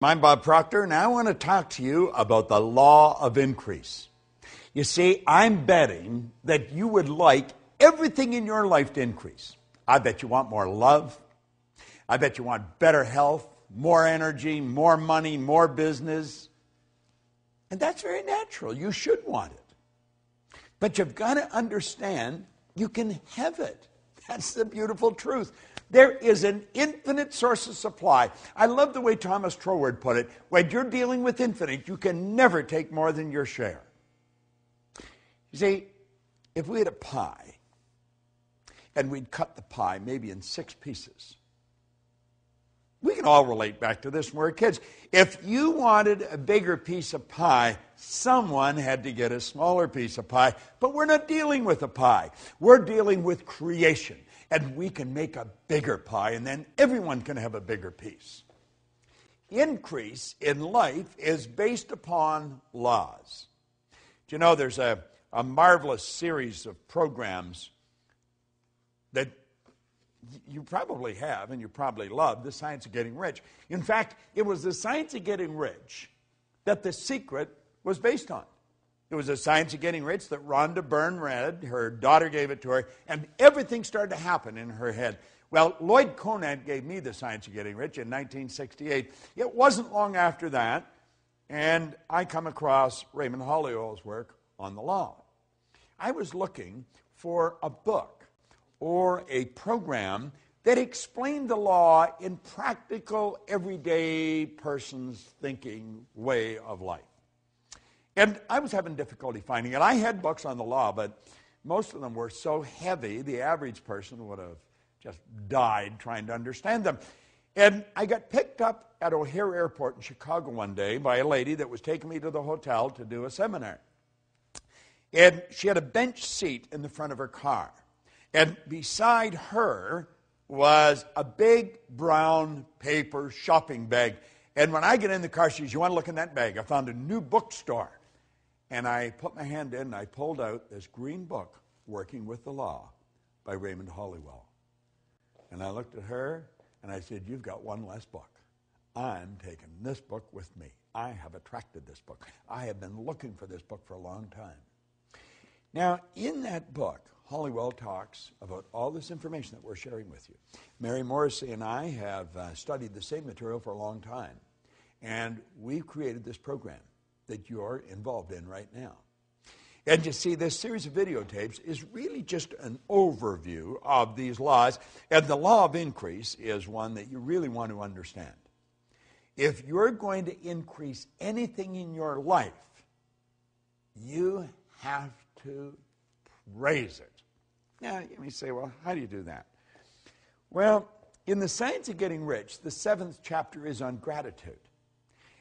I'm Bob Proctor, and I want to talk to you about the law of increase. You see, I'm betting that you would like everything in your life to increase. I bet you want more love. I bet you want better health, more energy, more money, more business. And that's very natural. You should want it. But you've got to understand you can have it. That's the beautiful truth. There is an infinite source of supply. I love the way Thomas Troward put it. When you're dealing with infinite, you can never take more than your share. You see, if we had a pie, and we'd cut the pie maybe in 6 pieces, we can all relate back to this when we were kids. If you wanted a bigger piece of pie, someone had to get a smaller piece of pie. But we're not dealing with a pie. We're dealing with creation. And we can make a bigger pie, and then everyone can have a bigger piece. Increase in life is based upon laws. Do you know there's a marvelous series of programs that you probably have and you probably love, The Science of Getting Rich. In fact, it was The Science of Getting Rich that The Secret was based on. It was The Science of Getting Rich that Rhonda Byrne read. Her daughter gave it to her, and everything started to happen in her head. Well, Lloyd Conant gave me The Science of Getting Rich in 1968. It wasn't long after that, and I come across Raymond Holliwell's work on the law. I was looking for a book or a program that explained the law in practical, everyday person's thinking way of life. And I was having difficulty finding it. I had books on the law, but most of them were so heavy, the average person would have just died trying to understand them. And I got picked up at O'Hare Airport in Chicago one day by a lady that was taking me to the hotel to do a seminar. And she had a bench seat in the front of her car. And beside her was a big brown paper shopping bag. And when I get in the car, she says, "You want to look in that bag? I found a new bookstore." And I put my hand in and I pulled out this green book, Working with the Law, by Raymond Holliwell. And I looked at her and I said, "You've got one less book. I'm taking this book with me. I have attracted this book. I have been looking for this book for a long time." Now, in that book, Holliwell talks about all this information that we're sharing with you. Mary Morrissey and I have studied the same material for a long time. And we've created this program that you're involved in right now. And you see, this series of videotapes is really just an overview of these laws. And the law of increase is one that you really want to understand. If you're going to increase anything in your life, you have to praise it. Now, you may say, well, how do you do that? Well, in The Science of Getting Rich, the 7th chapter is on gratitude.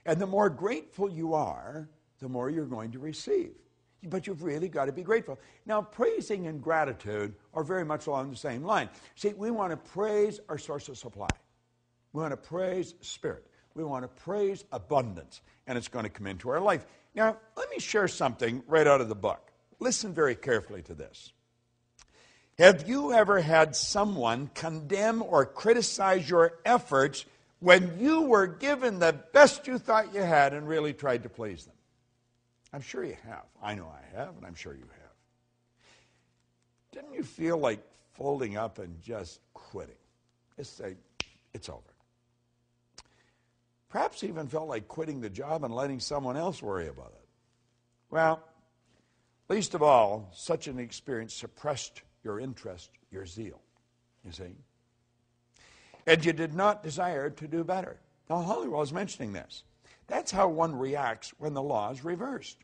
And the more grateful you are, the more you're going to receive. But you've really got to be grateful. Now, praising and gratitude are very much along the same line. See, we want to praise our source of supply. We want to praise Spirit. We want to praise abundance. And it's going to come into our life. Now, let me share something right out of the book. Listen very carefully to this. Have you ever had someone condemn or criticize your efforts when you were given the best you thought you had and really tried to please them? I'm sure you have. I know I have, and I'm sure you have. Didn't you feel like folding up and just quitting? Just say, it's over. Perhaps even felt like quitting the job and letting someone else worry about it. Well, least of all, such an experience suppressed your interest, your zeal, you see. And you did not desire to do better. Now, Holliwell is mentioning this. That's how one reacts when the law is reversed.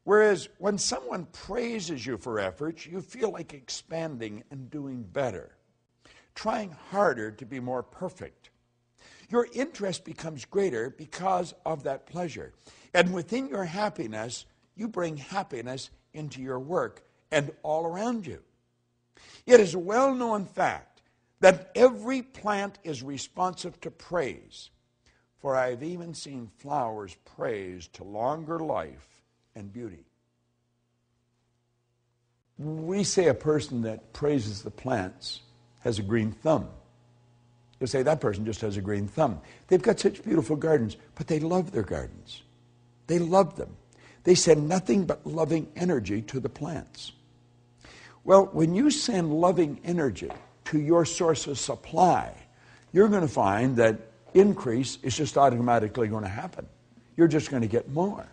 Whereas when someone praises you for efforts, you feel like expanding and doing better, trying harder to be more perfect. Your interest becomes greater because of that pleasure. And within your happiness, you bring happiness into your work and all around you. It is a well-known fact that every plant is responsive to praise, for I have even seen flowers praised to longer life and beauty. We say a person that praises the plants has a green thumb. You'll say, that person just has a green thumb. They've got such beautiful gardens, but they love their gardens. They love them. They send nothing but loving energy to the plants. Well, when you send loving energy to your source of supply, you're going to find that increase is just automatically going to happen. You're just going to get more.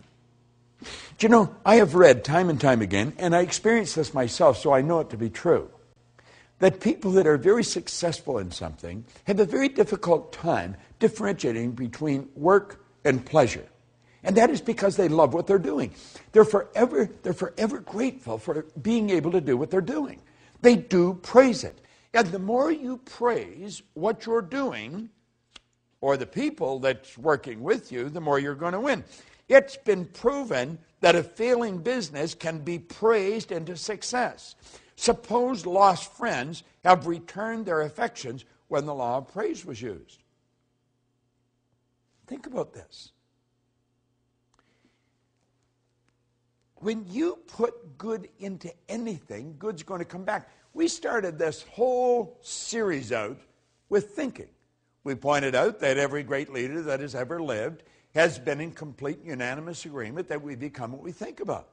Do you know, I have read time and time again, and I experienced this myself, so I know it to be true, that people that are very successful in something have a very difficult time differentiating between work and pleasure. And that is because they love what they're doing. They're forever grateful for being able to do what they're doing. They do praise it. And the more you praise what you're doing, or the people that's working with you, the more you're going to win. It's been proven that a failing business can be praised into success. Suppose lost friends have returned their affections when the law of praise was used. Think about this. When you put good into anything, good's going to come back. We started this whole series out with thinking. We pointed out that every great leader that has ever lived has been in complete unanimous agreement that we become what we think about.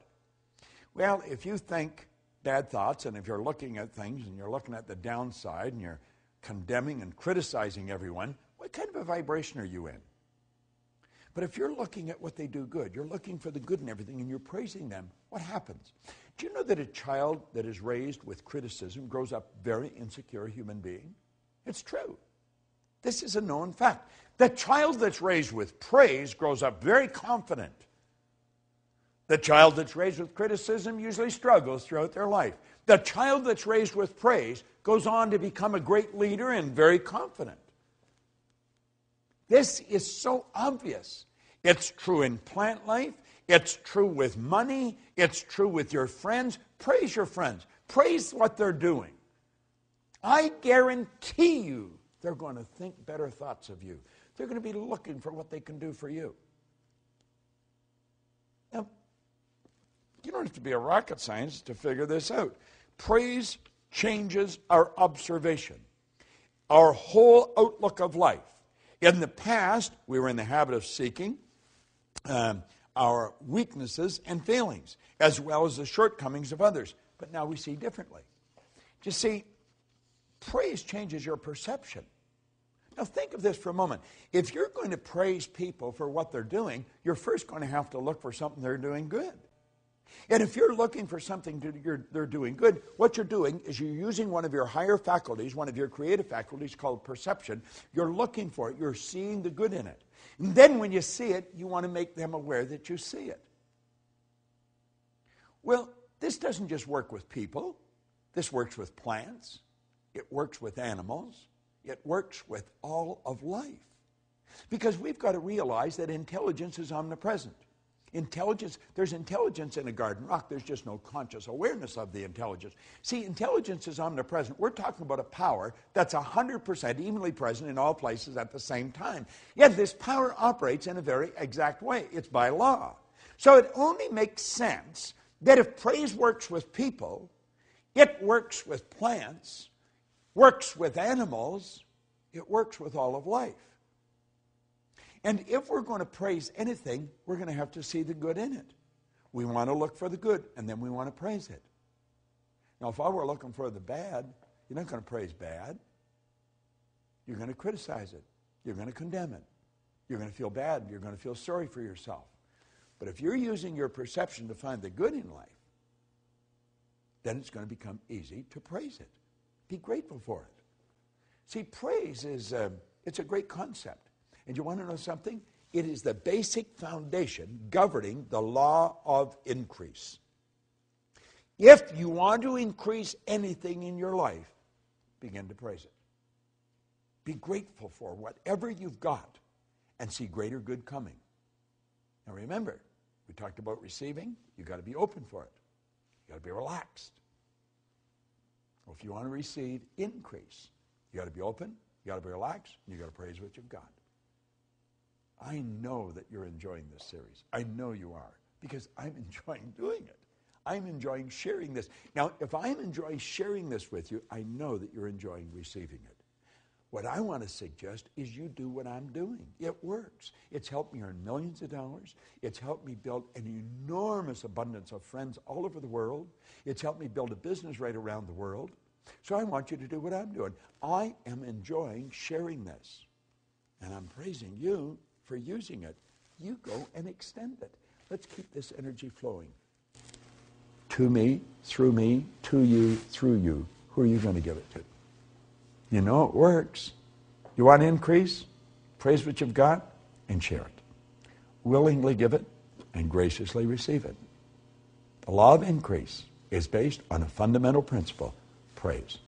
Well, if you think bad thoughts, and if you're looking at things and you're looking at the downside and you're condemning and criticizing everyone, what kind of a vibration are you in? But if you're looking at what they do good, you're looking for the good in everything and you're praising them, what happens? Do you know that a child that is raised with criticism grows up very insecure human being? It's true. This is a known fact. The child that's raised with praise grows up very confident. The child that's raised with criticism usually struggles throughout their life. The child that's raised with praise goes on to become a great leader and very confident. This is so obvious. It's true in plant life. It's true with money. It's true with your friends. Praise your friends. Praise what they're doing. I guarantee you they're going to think better thoughts of you. They're going to be looking for what they can do for you. Now, you don't have to be a rocket scientist to figure this out. Praise changes our observation, our whole outlook of life. In the past, we were in the habit of seeking our weaknesses and failings, as well as the shortcomings of others. But now we see differently. You see, praise changes your perception. Now think of this for a moment. If you're going to praise people for what they're doing, you're first going to have to look for something they're doing good. And if you're looking for something they're doing good, what you're doing is you're using one of your higher faculties, one of your creative faculties called perception. You're looking for it. You're seeing the good in it. And then when you see it, you want to make them aware that you see it. Well, this doesn't just work with people. This works with plants. It works with animals. It works with all of life. Because we've got to realize that intelligence is omnipresent. There's intelligence in a garden rock. There's just no conscious awareness of the intelligence. See, intelligence is omnipresent. We're talking about a power that's 100% evenly present in all places at the same time. Yet this power operates in a very exact way. It's by law. So it only makes sense that if praise works with people, it works with plants, works with animals, it works with all of life. And if we're going to praise anything, we're going to have to see the good in it. We want to look for the good, and then we want to praise it. Now, if I were looking for the bad, you're not going to praise bad. You're going to criticize it. You're going to condemn it. You're going to feel bad. You're going to feel sorry for yourself. But if you're using your perception to find the good in life, then it's going to become easy to praise it. Be grateful for it. See, praise is it's a great concept. And you want to know something? It is the basic foundation governing the law of increase. If you want to increase anything in your life, begin to praise it. Be grateful for whatever you've got and see greater good coming. Now remember, we talked about receiving. You've got to be open for it. You've got to be relaxed. Well, if you want to receive increase, you've got to be open, you've got to be relaxed, and you've got to praise what you've got. I know that you're enjoying this series. I know you are, because I'm enjoying doing it. I'm enjoying sharing this. Now, if I'm enjoying sharing this with you, I know that you're enjoying receiving it. What I want to suggest is you do what I'm doing. It works. It's helped me earn millions of dollars. It's helped me build an enormous abundance of friends all over the world. It's helped me build a business right around the world. So I want you to do what I'm doing. I am enjoying sharing this. And I'm praising you for using it. You go and extend it. Let's keep this energy flowing. To me, to you, through you. Who are you going to give it to? You know it works. You want to increase? Praise what you've got and share it. Willingly give it and graciously receive it. The law of increase is based on a fundamental principle, praise.